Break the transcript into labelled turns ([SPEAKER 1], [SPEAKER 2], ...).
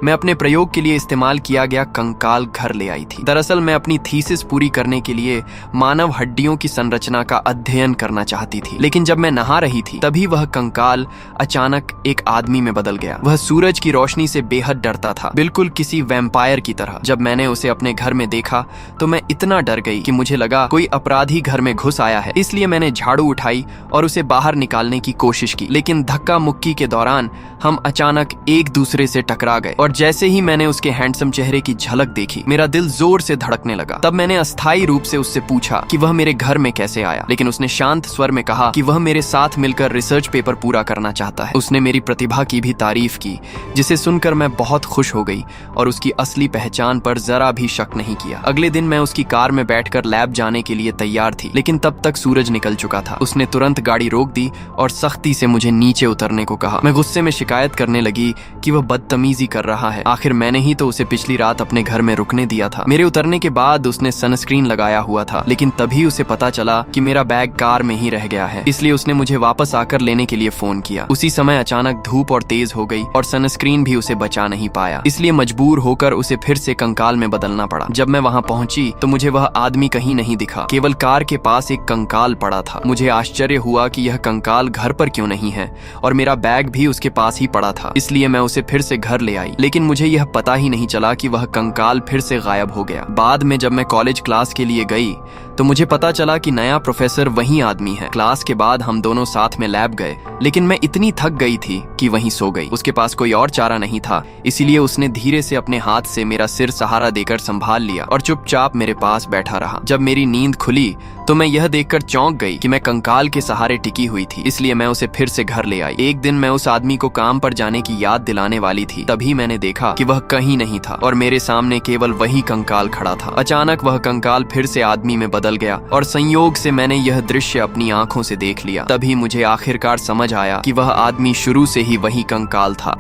[SPEAKER 1] मैं अपने प्रयोग के लिए इस्तेमाल किया गया कंकाल घर ले आई थी। दरअसल मैं अपनी थीसिस पूरी करने के लिए मानव हड्डियों की संरचना का अध्ययन करना चाहती थी, लेकिन जब मैं नहा रही थी तभी वह कंकाल अचानक एक आदमी में बदल गया। वह सूरज की रोशनी से बेहद डरता था, बिल्कुल किसी वैम्पायर की तरह। जब मैंने उसे अपने घर में देखा तो मैं इतना डर गई कि मुझे लगा कोई अपराधी घर में घुस आया है। इसलिए मैंने झाड़ू उठाई और उसे बाहर निकालने की कोशिश की, लेकिन धक्का मुक्की के दौरान हम अचानक एक दूसरे से टकरा गए और जैसे ही मैंने उसके हैंडसम चेहरे की झलक देखी, मेरा दिल जोर से धड़कने लगा। तब मैंने अस्थायी रूप से उससे पूछा कि वह मेरे घर में कैसे आया, लेकिन उसने शांत स्वर में कहा कि वह मेरे साथ मिलकर रिसर्च पेपर पूरा करना चाहता है। उसने मेरी प्रतिभा की भी तारीफ की, जिसे सुनकर मैं बहुत खुश हो गई और उसकी असली पहचान पर जरा भी शक नहीं किया। अगले दिन मैं उसकी कार में बैठकर लैब जाने के लिए तैयार थी, लेकिन तब तक सूरज निकल चुका था। उसने तुरंत गाड़ी रोक दी और सख्ती से मुझे नीचे उतरने को कहा। मैं गुस्से में शिकायत करने लगी कि वह बदतमीजी कर रहा है। आखिर मैंने ही तो उसे पिछली रात अपने घर में रुकने दिया था। मेरे उतरने के बाद उसने सनस्क्रीन लगाया हुआ था, लेकिन तभी उसे पता चला कि मेरा बैग कार में ही रह गया है, इसलिए उसने मुझे वापस आकर लेने के लिए फोन किया। उसी समय अचानक धूप और तेज हो गई और सनस्क्रीन भी उसे बचा नहीं पाया, इसलिए मजबूर होकर उसे फिर से कंकाल में बदलना पड़ा। जब मैं वहां पहुंची तो मुझे वह आदमी कहीं नहीं दिखा, केवल कार के पास एक कंकाल पड़ा था। मुझे आश्चर्य हुआ कि यह कंकाल घर पर क्यों नहीं है और मेरा बैग भी उसके पास ही पड़ा था, इसलिए मैं उसे फिर से घर ले आई। लेकिन मुझे यह पता ही नहीं चला कि वह कंकाल फिर से गायब हो गया। बाद में जब मैं कॉलेज क्लास के लिए गई तो मुझे पता चला कि नया प्रोफेसर वही आदमी है। क्लास के बाद हम दोनों साथ में लैब गए, लेकिन मैं इतनी थक गई थी कि वहीं सो गई। उसके पास कोई और चारा नहीं था, इसीलिए उसने धीरे से अपने हाथ से मेरा सिर सहारा देकर संभाल लिया और चुपचाप मेरे पास बैठा रहा। जब मेरी नींद खुली तो मैं यह देखकर चौंक गई कि मैं कंकाल के सहारे टिकी हुई थी, इसलिए मैं उसे फिर से घर ले आई। एक दिन मैं उस आदमी को काम पर जाने की याद दिलाने वाली थी, तभी मैंने देखा कि वह कहीं नहीं था और मेरे सामने केवल वही कंकाल खड़ा था। अचानक वह कंकाल फिर से आदमी में बदल गया और संयोग से मैंने यह दृश्य अपनी आंखों से देख लिया। तभी मुझे आखिरकार समझ आया कि वह आदमी शुरू से ही वही कंकाल था।